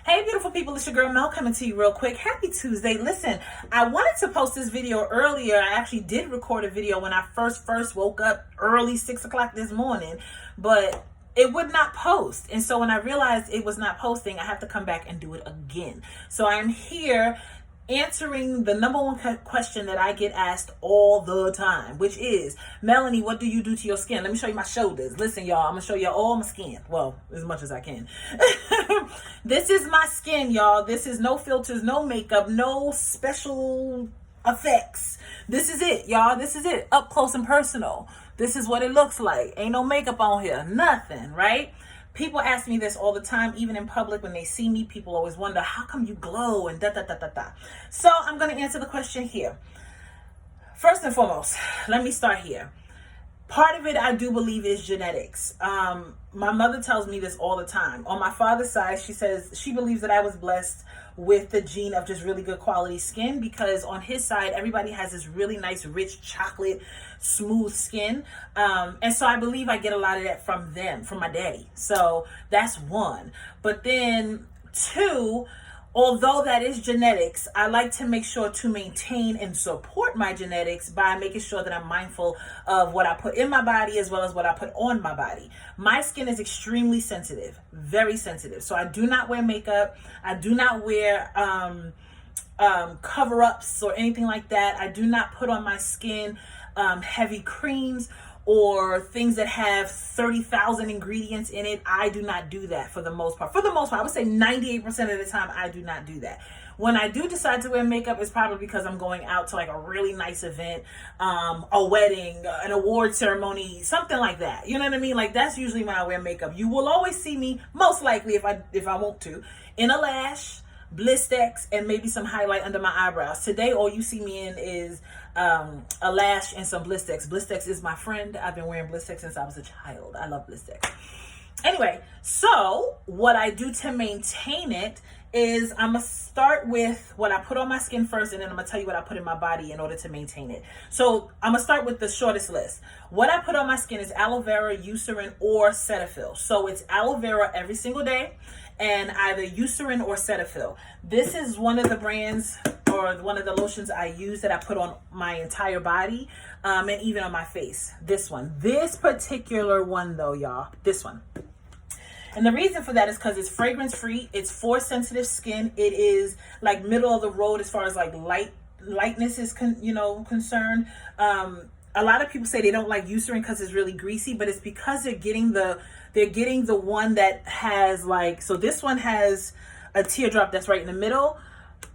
Hey, beautiful people, it's your girl Mel coming to you real quick. Happy Tuesday. Listen, I wanted to post this video earlier. I actually did record a video when I first woke up early, 6 o'clock this morning, but it would not post. And so when I realized it was not posting, I have to come back and do it again. So I'm here answering the number one question that I get asked all the time, which is, Melanie, what do you do to your skin? Let me show you my shoulders. Listen, y'all, I'm gonna show you all my skin. Well, as much as I can. This is my skin, y'all. This is no filters, no makeup, no special effects. This is it, y'all. This is it. Up close and personal. This is what it looks like. Ain't no makeup on here. Nothing, right? People ask me this all the time, even in public. When they see me, people always wonder, how come you glow and da. So I'm going to answer the question here. First and foremost, let me start here. Part of it, I do believe, is genetics. My mother tells me this all the time. On my father's side, she says she believes that I was blessed with the gene of just really good quality skin, because on his side, everybody has this really nice, rich, chocolate, smooth skin. And so I believe I get a lot of that from them, from my daddy. So that's one. But then two, although that is genetics, I like to make sure to maintain and support my genetics by making sure that I'm mindful of what I put in my body as well as what I put on my body. My skin is extremely sensitive, very sensitive. So I do not wear makeup. I do not wear cover-ups or anything like that. I do not put on my skin heavy creams or things that have 30,000 ingredients in it. I do not do that for the most part. For the most part, I would say 98% of the time, I do not do that. When I do decide to wear makeup, it's probably because I'm going out to like a really nice event, a wedding, an award ceremony, something like that. You know what I mean? Like, that's usually when I wear makeup. You will always see me, most likely, if I want to, in a lash, Blistex, and maybe some highlight under my eyebrows. Today, all you see me in is a lash and some Blistex. Blistex is my friend. I've been wearing Blistex since I was a child. I love Blistex. Anyway, so what I do to maintain it is I'm going to start with what I put on my skin first, and then I'm going to tell you what I put in my body in order to maintain it. So I'm going to start with the shortest list. What I put on my skin is aloe vera, Eucerin, or Cetaphil. So it's aloe vera every single day, and either Eucerin or Cetaphil. This is one of the brands or one of the lotions I use that I put on my entire body, and even on my face. This one. This particular one though, y'all. This one. And the reason for that is because it's fragrance free. It's for sensitive skin. It is like middle of the road as far as like lightness is concerned. A lot of people say they don't like Eucerin because it's really greasy, but it's because they're getting the one that has like, so this one has a teardrop that's right in the middle,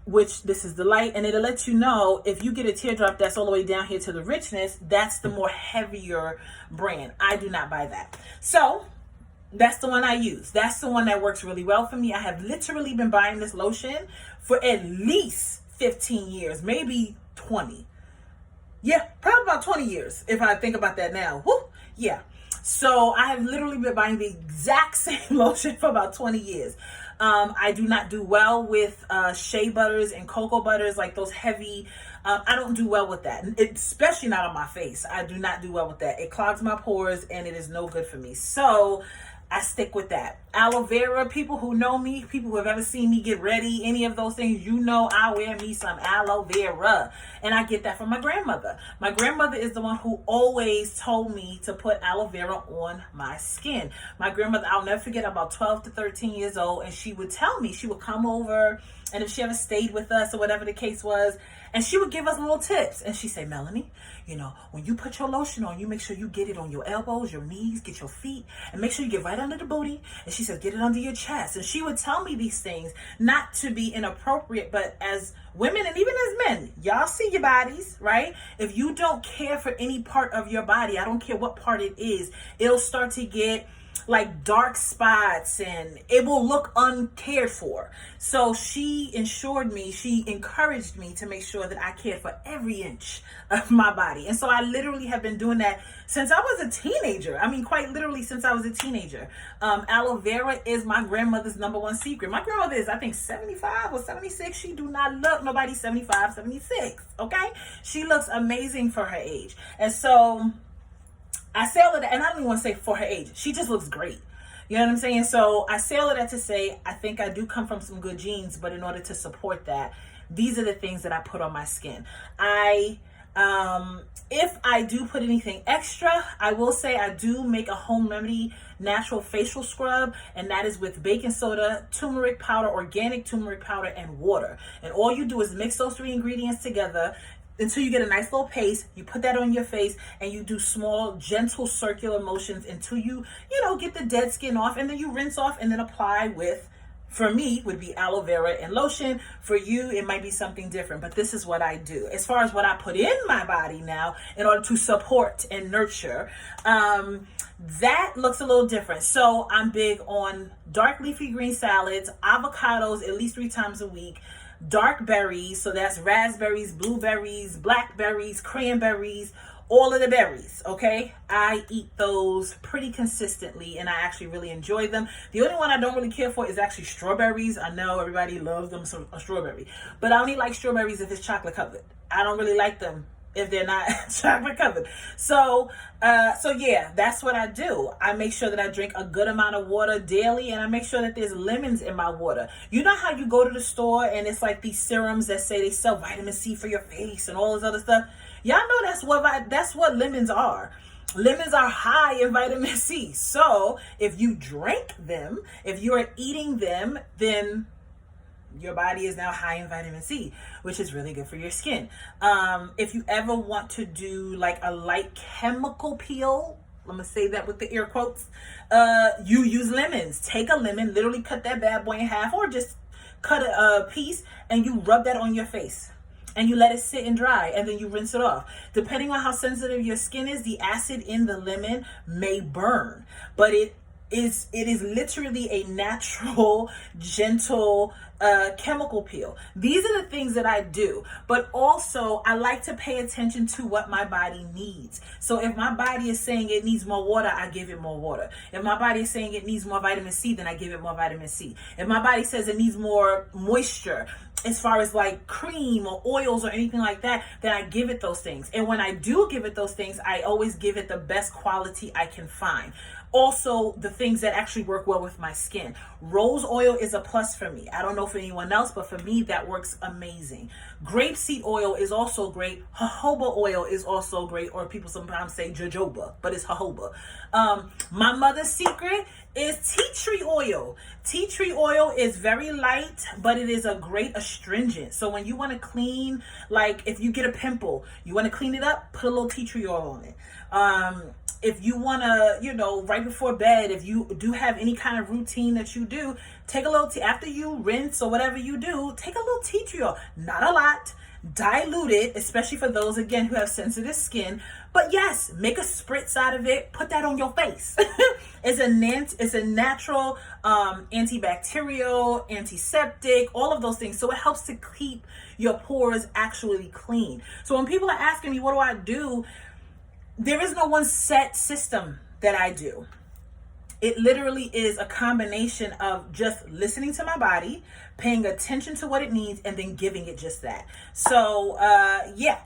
which this is the light, and it'll let you know if you get a teardrop that's all the way down here to the richness, that's the more heavier brand. I do not buy that. So that's the one I use. That's the one that works really well for me. I have literally been buying this lotion for at least 15 years, maybe 20. Yeah, probably about 20 years if I think about that now. Woo, yeah. So I have literally been buying the exact same lotion for about 20 years. I do not do well with shea butters and cocoa butters, like those heavy. I don't do well with that, especially not on my face. I do not do well with that. It clogs my pores and it is no good for me. So I stick with that. Aloe vera, people who know me, people who have ever seen me get ready, any of those things, you know I wear me some aloe vera. And I get that from my grandmother. My grandmother is the one who always told me to put aloe vera on my skin. My grandmother, I'll never forget, about 12 to 13 years old, and she would tell me, she would come over, and if she ever stayed with us or whatever the case was, and she would give us little tips. And she'd say, Melanie, when you put your lotion on, you make sure you get it on your elbows, your knees, get your feet, and make sure you get right under the booty. And she said, get it under your chest. And she would tell me these things, not to be inappropriate, but as women and even as men, y'all see your bodies, right? If you don't care for any part of your body, I don't care what part it is, it'll start to get like dark spots and it will look uncared for. So she encouraged me to make sure that I cared for every inch of my body. And so I literally have been doing that since I was a teenager. I mean, quite literally since I was a teenager. Aloe vera is my grandmother's number one secret. My grandmother is, I think, 75 or 76. She do not look nobody 75, 76. Okay. She looks amazing for her age. And so I say all of that, and I don't even want to say for her age. She just looks great. You know what I'm saying? So I say all of that to say, I think I do come from some good genes, but in order to support that, these are the things that I put on my skin. If I do put anything extra, I will say I do make a home remedy natural facial scrub, and that is with baking soda, turmeric powder, organic turmeric powder, and water. And all you do is mix those 3 ingredients together until you get a nice little paste. You put that on your face and you do small, gentle circular motions until you get the dead skin off, and then you rinse off and then apply with, for me, would be aloe vera and lotion. For you, it might be something different, but this is what I do. As far as what I put in my body now in order to support and nurture, that looks a little different. So I'm big on dark leafy green salads, avocados at least 3 times a week, dark berries, so that's raspberries, blueberries, blackberries, cranberries, all of the berries, okay? I eat those pretty consistently, and I actually really enjoy them. The only one I don't really care for is actually strawberries. I know everybody loves them, a strawberry, but I only like strawberries if it's chocolate covered. I don't really like them if they're not chocolate covered. So yeah, that's what I do. I make sure that I drink a good amount of water daily, and I make sure that there's lemons in my water. You know how you go to the store and it's like these serums that say they sell vitamin C for your face and all this other stuff? Y'all know that's what lemons are. Lemons are high in vitamin C. So if you drink them, if you're eating them, then your body is now high in vitamin C, which is really good for your skin. If you ever want to do like a light chemical peel, I'm gonna say that with the air quotes, you use lemons. Take a lemon, literally cut that bad boy in half, or just cut a piece, and you rub that on your face. And you let it sit and dry, and then you rinse it off. Depending on how sensitive your skin is, the acid in the lemon may burn, but it is literally a natural, gentle chemical peel. These are the things that I do, but also I like to pay attention to what my body needs. So if my body is saying it needs more water, I give it more water. If my body is saying it needs more vitamin C, then I give it more vitamin C. If my body says it needs more moisture, as far as like cream or oils or anything like that, then I give it those things. And when I do give it those things, I always give it the best quality I can find. Also, the things that actually work well with my skin. Rose oil is a plus for me. I don't know for anyone else, but for me, that works amazing. Grapeseed oil is also great. Jojoba oil is also great, or people sometimes say jojoba, but it's jojoba. My mother's secret is tea tree oil. Tea tree oil is very light, but it is a great astringent. So when you want to clean, like if you get a pimple, you want to clean it up, put a little tea tree oil on it. If you want to, right before bed, if you do have any kind of routine that you do, take a little tea, after you rinse or whatever you do, take a little tea tree oil. Not a lot. Dilute it, especially for those, again, who have sensitive skin. But yes, make a spritz out of it. Put that on your face. It's a natural antibacterial, antiseptic, all of those things. So it helps to keep your pores actually clean. So when people are asking me, what do I do? There is no one set system that I do. It literally is a combination of just listening to my body, paying attention to what it needs, and then giving it just that. So, yeah.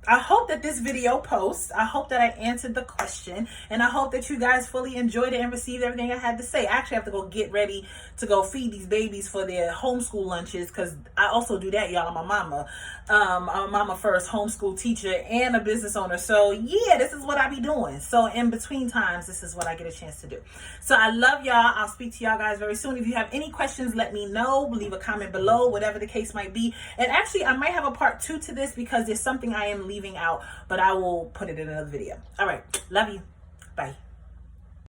I hope that this video posts. I hope that I answered the question, and I hope that you guys fully enjoyed it and received everything I had to say. I actually have to go get ready to go feed these babies for their homeschool lunches, because I also do that, y'all. I'm a mama. I'm a mama first, homeschool teacher, and a business owner. So yeah, this is what I be doing. So in between times, this is what I get a chance to do. So I love y'all. I'll speak to y'all guys very soon. If you have any questions, let me know. Leave a comment below, whatever the case might be. And actually, I might have a part 2 to this, because there's something I am leaving out, but I will put it in another video. All right. Love you. Bye.